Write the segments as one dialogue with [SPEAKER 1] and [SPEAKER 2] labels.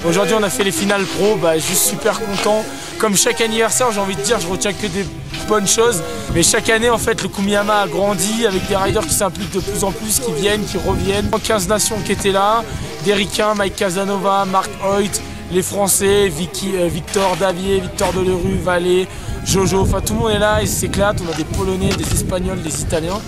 [SPEAKER 1] Aujourd'hui on a fait les finales pro, juste super content. Comme chaque anniversaire, j'ai envie de dire, je retiens que des bonnes choses. Mais chaque année en fait le Kumiyama a grandi avec des riders qui s'impliquent de plus en plus, qui viennent, qui reviennent. 15 nations qui étaient là, des Ricains, Mike Casanova, Marc Hoyt, les Français, Victor Davier, Victor Delerue, Vallée, Jojo, enfin tout le monde est là, ils s'éclatent. On a des Polonais, des Espagnols, des Italiens.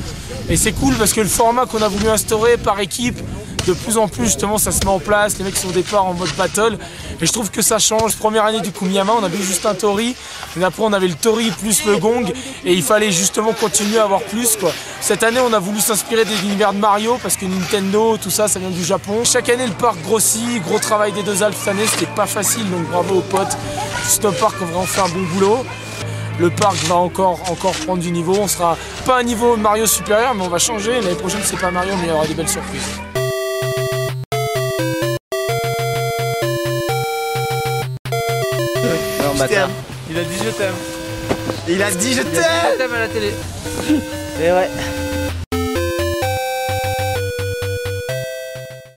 [SPEAKER 1] Et c'est cool parce que le format qu'on a voulu instaurer par équipe, de plus en plus justement ça se met en place, les mecs sont au départ en mode battle et je trouve que ça change. Première année du Kumiyama, on avait juste un Tori et après on avait le Tori plus le Gong et il fallait justement continuer à avoir plus quoi. Cette année on a voulu s'inspirer des univers de Mario parce que Nintendo, tout ça, ça vient du Japon. Chaque année le parc grossit, gros travail des deux Alpes cette année, c'était pas facile donc bravo aux potes. Snowpark a vraiment fait un bon boulot. Le parc va encore prendre du niveau, on sera pas à un niveau Mario supérieur mais on va changer. L'année prochaine c'est pas Mario mais il y aura des belles surprises.
[SPEAKER 2] Il a dit je t'aime.
[SPEAKER 3] Il a dit je t'aime.
[SPEAKER 2] Je t'aime à la télé.
[SPEAKER 3] Et ouais.